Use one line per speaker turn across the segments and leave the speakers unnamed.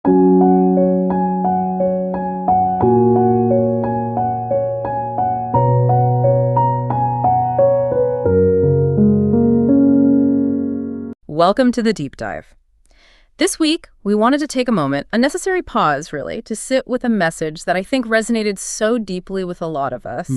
Welcome to the Deep Dive. This week, we wanted to take a moment, a necessary pause, really, to sit with a message that I think resonated so deeply with a lot of us.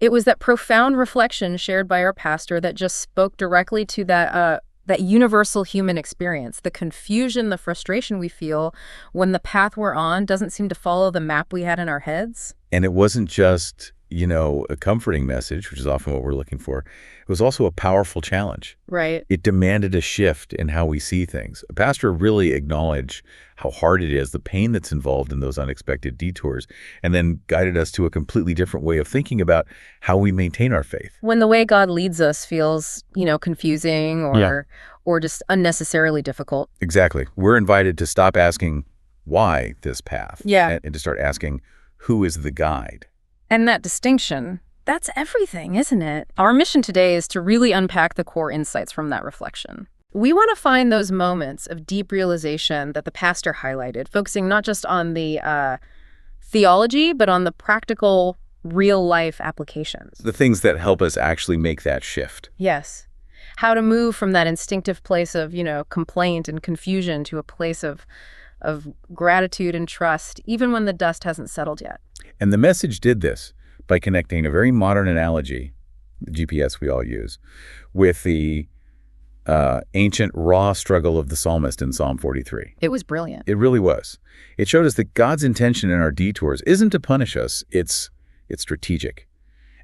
It was that profound reflection shared by our pastor that just spoke directly to that universal human experience, the confusion, the frustration we feel when the path we're on doesn't seem to follow the map we had in our heads.
And it wasn't just, a comforting message, which is often what we're looking for. It was also a powerful challenge.
Right.
It demanded a shift in how we see things. A pastor really acknowledged how hard it is, the pain that's involved in those unexpected detours, and then guided us to a completely different way of thinking about how we maintain our faith.
When the way God leads us feels, confusing or just unnecessarily difficult.
Exactly. We're invited to stop asking why this path and to start asking who is the guide.
And that distinction, that's everything, isn't it? Our mission today is to really unpack the core insights from that reflection. We want to find those moments of deep realization that the pastor highlighted, focusing not just on the theology, but on the practical, real-life applications.
The things that help us actually make that shift.
Yes. How to move from that instinctive place of, complaint and confusion to a place of gratitude and trust, even when the dust hasn't settled yet.
And the message did this by connecting a very modern analogy, the GPS we all use, with the ancient raw struggle of the psalmist in Psalm 43.
It was brilliant.
It really was. It showed us that God's intention in our detours isn't to punish us. It's strategic.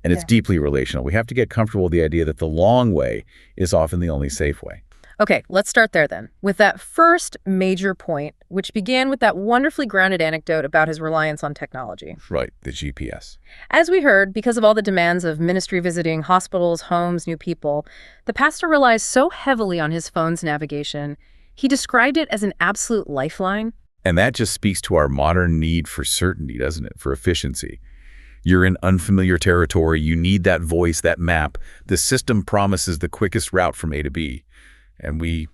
And it's deeply relational. We have to get comfortable with the idea that the long way is often the only safe way.
Okay, let's start there then, with that first major point, which began with that wonderfully grounded anecdote about his reliance on technology.
Right, the GPS.
As we heard, because of all the demands of ministry visiting, hospitals, homes, new people, the pastor relies so heavily on his phone's navigation, he described it as an absolute lifeline.
And that just speaks to our modern need for certainty, doesn't it? For efficiency. You're in unfamiliar territory, you need that voice, that map. The system promises the quickest route from A to B. And we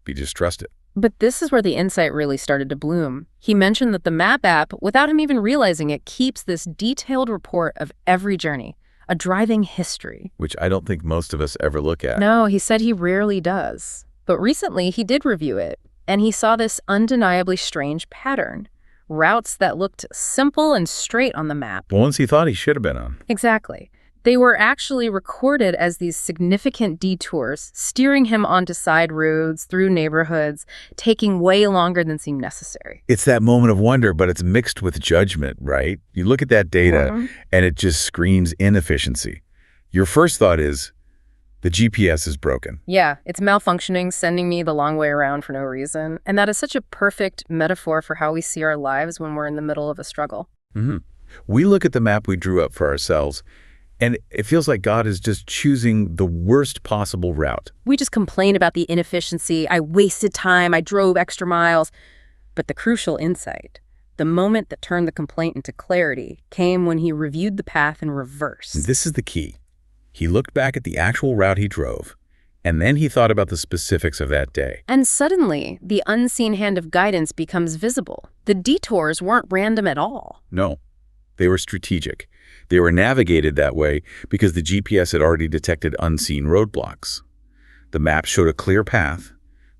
just trust it.
But this is where the insight really started to bloom. He mentioned that the map app, without him even realizing it, keeps this detailed report of every journey, a driving history.
Which I don't think most of us ever look at.
No, he said he rarely does. But recently he did review it, and he saw this undeniably strange pattern. Routes that looked simple and straight on the map.
Ones he thought he should have been on.
Exactly. They were actually recorded as these significant detours, steering him onto side roads, through neighborhoods, taking way longer than seemed necessary.
It's that moment of wonder, but it's mixed with judgment, right? You look at that data, and it just screams inefficiency. Your first thought is, the GPS is broken.
Yeah, it's malfunctioning, sending me the long way around for no reason. And that is such a perfect metaphor for how we see our lives when we're in the middle of a struggle.
We look at the map we drew up for ourselves, and it feels like God is just choosing the worst possible route.
We just complain about the inefficiency. I wasted time. I drove extra miles. But the crucial insight, the moment that turned the complaint into clarity, came when he reviewed the path in reverse.
This is the key. He looked back at the actual route he drove, and then he thought about the specifics of that day.
And suddenly, the unseen hand of guidance becomes visible. The detours weren't random at all.
No, they were strategic. They were navigated that way because the GPS had already detected unseen roadblocks. The map showed a clear path,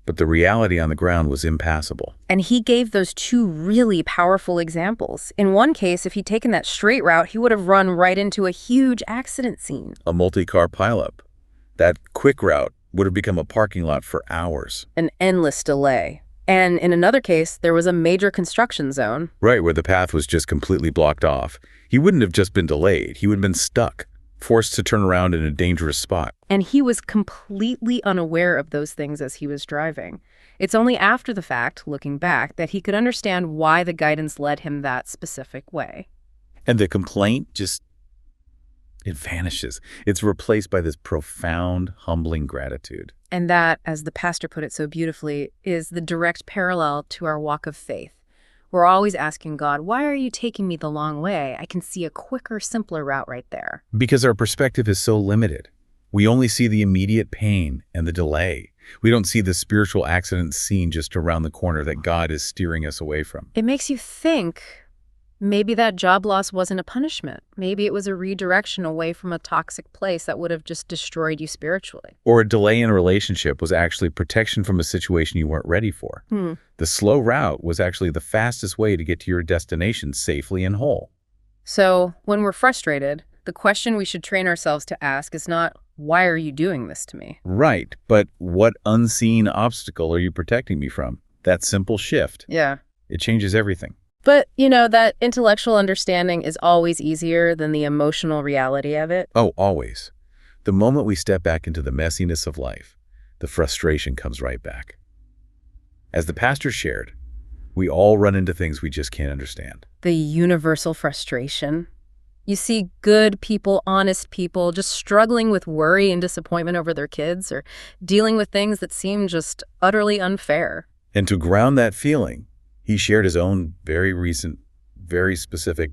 but the reality on the ground was impassable.
And he gave those two really powerful examples. In one case, if he'd taken that straight route, he would have run right into a huge accident scene.
A multi-car pileup. That quick route would have become a parking lot for hours.
An endless delay. And in another case, there was a major construction zone.
Right, where the path was just completely blocked off. He wouldn't have just been delayed. He would have been stuck, forced to turn around in a dangerous spot.
And he was completely unaware of those things as he was driving. It's only after the fact, looking back, that he could understand why the guidance led him that specific way.
And the complaint it vanishes. It's replaced by this profound, humbling gratitude.
And that, as the pastor put it so beautifully, is the direct parallel to our walk of faith. We're always asking God, why are you taking me the long way? I can see a quicker, simpler route right there.
Because our perspective is so limited. We only see the immediate pain and the delay. We don't see the spiritual accident scene just around the corner that God is steering us away from.
It makes you think maybe that job loss wasn't a punishment. Maybe it was a redirection away from a toxic place that would have just destroyed you spiritually.
Or a delay in a relationship was actually protection from a situation you weren't ready for. The slow route was actually the fastest way to get to your destination safely and whole.
So when we're frustrated, the question we should train ourselves to ask is not, why are you doing this to me?
Right, but what unseen obstacle are you protecting me from? That simple shift.
Yeah.
It changes everything.
But, that intellectual understanding is always easier than the emotional reality of it.
Oh, always. The moment we step back into the messiness of life, the frustration comes right back. As the pastor shared, we all run into things we just can't understand.
The universal frustration. You see good people, honest people, just struggling with worry and disappointment over their kids or dealing with things that seem just utterly unfair.
And to ground that feeling, he shared his own very recent, very specific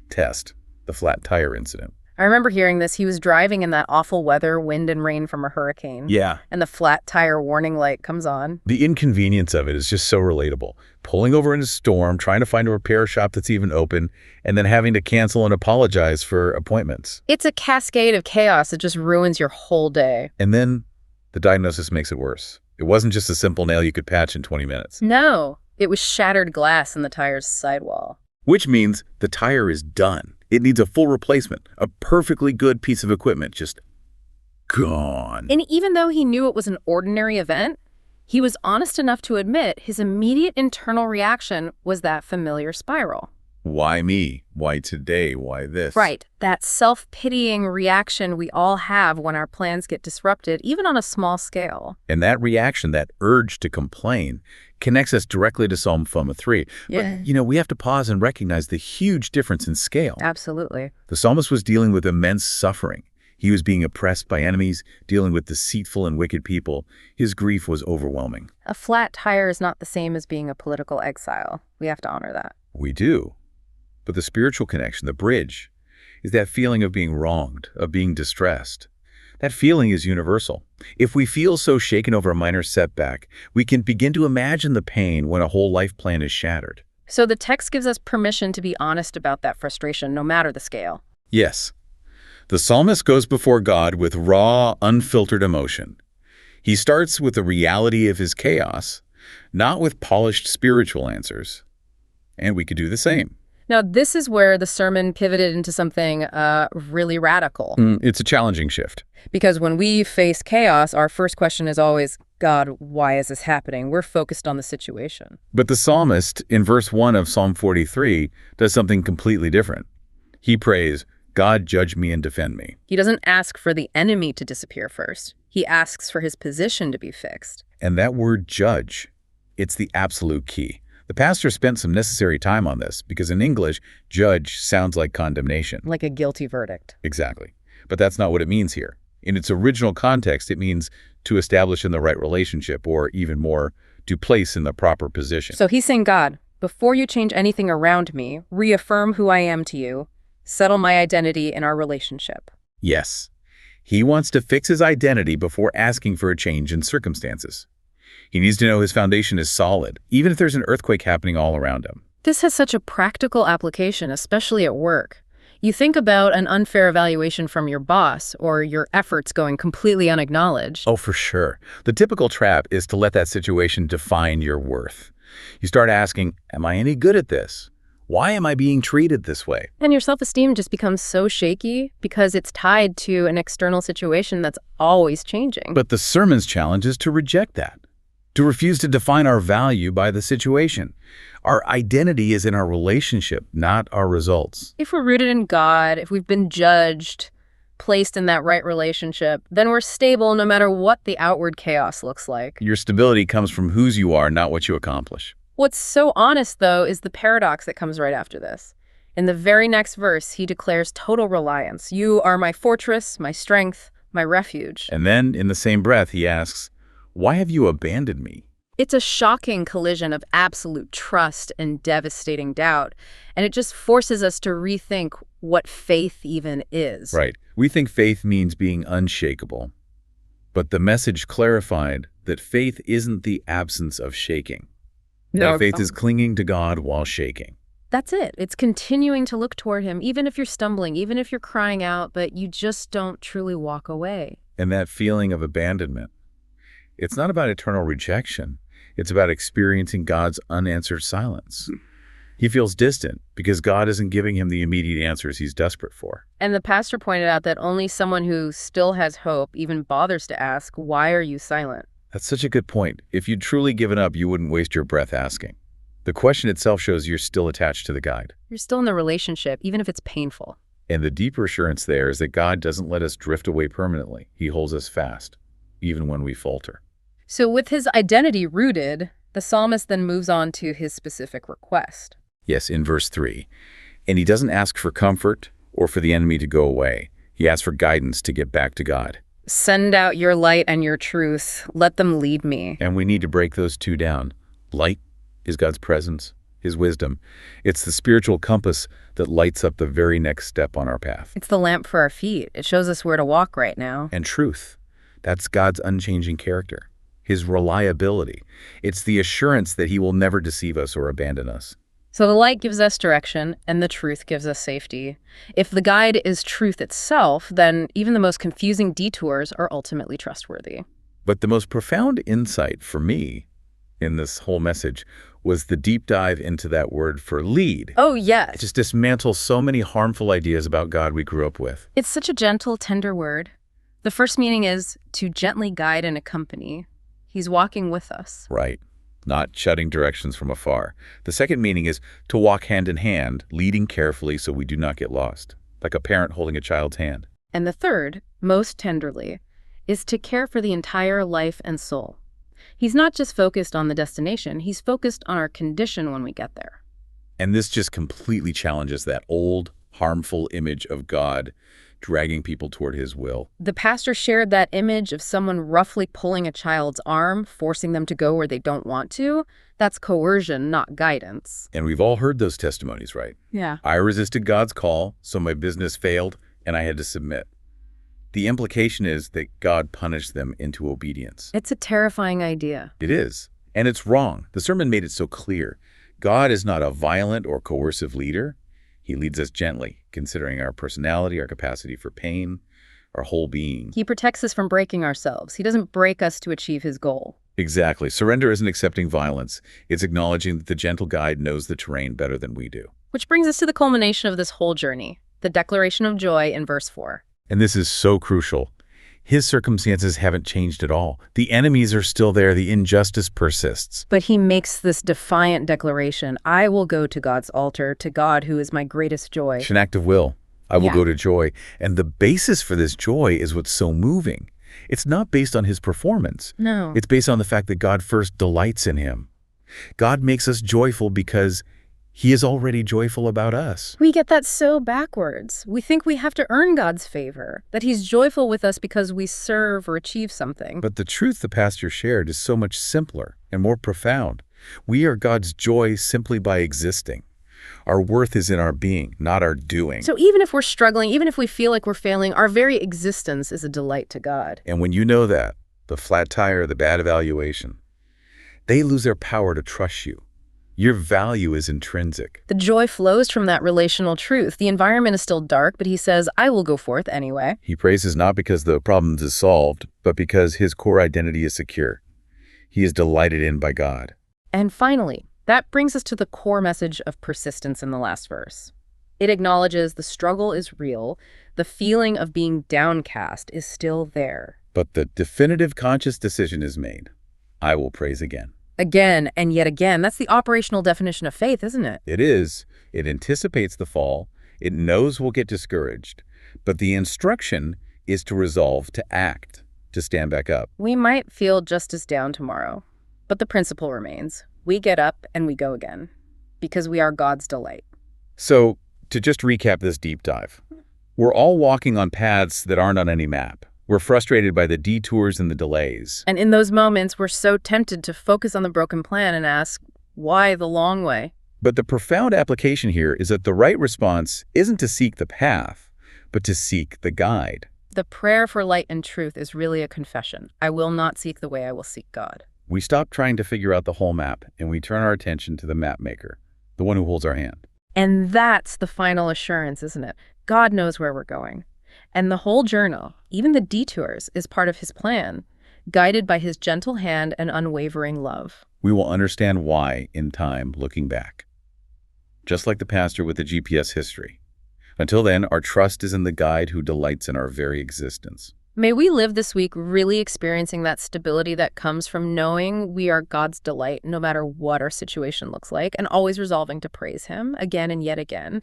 test, the flat tire incident.
I remember hearing this. He was driving in that awful weather, wind and rain from a hurricane.
Yeah.
And the flat tire warning light comes on.
The inconvenience of it is just so relatable. Pulling over in a storm, trying to find a repair shop that's even open, and then having to cancel and apologize for appointments.
It's a cascade of chaos that just ruins your whole day.
And then the diagnosis makes it worse. It wasn't just a simple nail you could patch in 20 minutes.
No, it was shattered glass in the tire's sidewall.
Which means the tire is done. It needs a full replacement, a perfectly good piece of equipment just gone.
And even though he knew it was an ordinary event, he was honest enough to admit his immediate internal reaction was that familiar spiral.
Why me? Why today? Why this?
Right. That self-pitying reaction we all have when our plans get disrupted, even on a small scale.
And that reaction, that urge to complain, connects us directly to Psalm 3.
Yeah.
But, we have to pause and recognize the huge difference in scale.
Absolutely.
The psalmist was dealing with immense suffering. He was being oppressed by enemies, dealing with deceitful and wicked people. His grief was overwhelming.
A flat tire is not the same as being a political exile. We have to honor that.
We do. But the spiritual connection, the bridge, is that feeling of being wronged, of being distressed. That feeling is universal. If we feel so shaken over a minor setback, we can begin to imagine the pain when a whole life plan is shattered.
So the text gives us permission to be honest about that frustration, no matter the scale.
Yes. The psalmist goes before God with raw, unfiltered emotion. He starts with the reality of his chaos, not with polished spiritual answers. And we could do the same.
Now, this is where the sermon pivoted into something really radical.
It's a challenging shift.
Because when we face chaos, our first question is always, God, why is this happening? We're focused on the situation.
But the psalmist, in verse 1 of Psalm 43, does something completely different. He prays, God, judge me and defend me.
He doesn't ask for the enemy to disappear first. He asks for his position to be fixed.
And that word judge, it's the absolute key. The pastor spent some necessary time on this because in English, judge sounds like condemnation.
Like a guilty verdict.
Exactly. But that's not what it means here. In its original context, it means to establish in the right relationship, or even more, to place in the proper position.
So he's saying, God, before you change anything around me, reaffirm who I am to you, settle my identity in our relationship.
Yes. He wants to fix his identity before asking for a change in circumstances. He needs to know his foundation is solid, even if there's an earthquake happening all around him.
This has such a practical application, especially at work. You think about an unfair evaluation from your boss or your efforts going completely unacknowledged.
Oh, for sure. The typical trap is to let that situation define your worth. You start asking, am I any good at this? Why am I being treated this way?
And your self-esteem just becomes so shaky because it's tied to an external situation that's always changing.
But the sermon's challenge is to reject that, to refuse to define our value by the situation. Our identity is in our relationship, not our results.
If we're rooted in God, if we've been judged, placed in that right relationship, then we're stable no matter what the outward chaos looks like.
Your stability comes from whose you are, not what you accomplish.
What's so honest, though, is the paradox that comes right after this. In the very next verse, he declares total reliance. You are my fortress, my strength, my refuge.
And then, in the same breath, he asks, why have you abandoned me?
It's a shocking collision of absolute trust and devastating doubt, and it just forces us to rethink what faith even is.
Right. We think faith means being unshakable. But the message clarified that faith isn't the absence of shaking.
No,
That faith is clinging to God while shaking.
That's it. It's continuing to look toward him, even if you're stumbling, even if you're crying out, but you just don't truly walk away.
And that feeling of abandonment, it's not about eternal rejection. It's about experiencing God's unanswered silence. He feels distant because God isn't giving him the immediate answers he's desperate for.
And the pastor pointed out that only someone who still has hope even bothers to ask, why are you silent?
That's such a good point. If you'd truly given up, you wouldn't waste your breath asking. The question itself shows you're still attached to the guide.
You're still in the relationship, even if it's painful.
And the deeper assurance there is that God doesn't let us drift away permanently. He holds us fast, even when we falter.
So with his identity rooted, the psalmist then moves on to his specific request.
Yes, in verse 3. And he doesn't ask for comfort or for the enemy to go away. He asks for guidance to get back to God.
Send out your light and your truth. Let them lead me.
And we need to break those two down. Light is God's presence, his wisdom. It's the spiritual compass that lights up the very next step on our path.
It's the lamp for our feet. It shows us where to walk right now.
And truth, that's God's unchanging character, his reliability. It's the assurance that he will never deceive us or abandon us.
So the light gives us direction, and the truth gives us safety. If the guide is truth itself, then even the most confusing detours are ultimately trustworthy.
But the most profound insight for me in this whole message was the deep dive into that word for lead.
Oh, yes.
It just dismantles so many harmful ideas about God we grew up with.
It's such a gentle, tender word. The first meaning is to gently guide and accompany. He's walking with us.
Right. Not shouting directions from afar. The second meaning is to walk hand in hand, leading carefully so we do not get lost, like a parent holding a child's hand.
And the third, most tenderly, is to care for the entire life and soul. He's not just focused on the destination, he's focused on our condition when we get there.
And this just completely challenges that old, harmful image of God dragging people toward his will.
The pastor shared that image of someone roughly pulling a child's arm, forcing them to go where they don't want to. That's coercion, not guidance.
And we've all heard those testimonies, right?
Yeah.
I resisted God's call, so my business failed, and I had to submit. The implication is that God punished them into obedience.
It's a terrifying idea.
It is. And it's wrong. The sermon made it so clear. God is not a violent or coercive leader. He leads us gently, considering our personality, our capacity for pain, our whole being.
He protects us from breaking ourselves. He doesn't break us to achieve his goal.
Exactly. Surrender isn't accepting violence. It's acknowledging that the gentle guide knows the terrain better than we do.
Which brings us to the culmination of this whole journey, the declaration of joy in verse 4.
And this is so crucial. His circumstances haven't changed at all. The enemies are still there. The injustice persists.
But he makes this defiant declaration, I will go to God's altar, to God who is my greatest joy.
It's an act of will. I will
Yeah.
go to joy. And the basis for this joy is what's so moving. It's not based on his performance.
No.
It's based on the fact that God first delights in him. God makes us joyful because he is already joyful about us.
We get that so backwards. We think we have to earn God's favor, that he's joyful with us because we serve or achieve something.
But the truth the pastor shared is so much simpler and more profound. We are God's joy simply by existing. Our worth is in our being, not our doing.
So even if we're struggling, even if we feel like we're failing, our very existence is a delight to God.
And when you know that, the flat tire, the bad evaluation, they lose their power to trust you. Your value is intrinsic.
The joy flows from that relational truth. The environment is still dark, but he says, I will go forth anyway.
He praises not because the problem is solved, but because his core identity is secure. He is delighted in by God.
And finally, that brings us to the core message of persistence in the last verse. It acknowledges the struggle is real. The feeling of being downcast is still there.
But the definitive conscious decision is made. I will praise again.
Again and yet again. That's the operational definition of faith, isn't it?
It is. It anticipates the fall. It knows we'll get discouraged. But the instruction is to resolve to act, to stand back up.
We might feel just as down tomorrow, but the principle remains. We get up and we go again, because we are God's delight.
So, to just recap this deep dive, we're all walking on paths that aren't on any map. We're frustrated by the detours and the delays.
And in those moments, we're so tempted to focus on the broken plan and ask, why the long way?
But the profound application here is that the right response isn't to seek the path, but to seek the guide.
The prayer for light and truth is really a confession. I will not seek the way, I will seek God.
We stop trying to figure out the whole map, and we turn our attention to the map maker, the one who holds our hand.
And that's the final assurance, isn't it? God knows where we're going. And the whole journey, even the detours, is part of his plan, guided by his gentle hand and unwavering love.
We will understand why in time, looking back. Just like the pastor with the GPS history. Until then, our trust is in the guide who delights in our very existence.
May we live this week really experiencing that stability that comes from knowing we are God's delight no matter what our situation looks like, and always resolving to praise him again and yet again.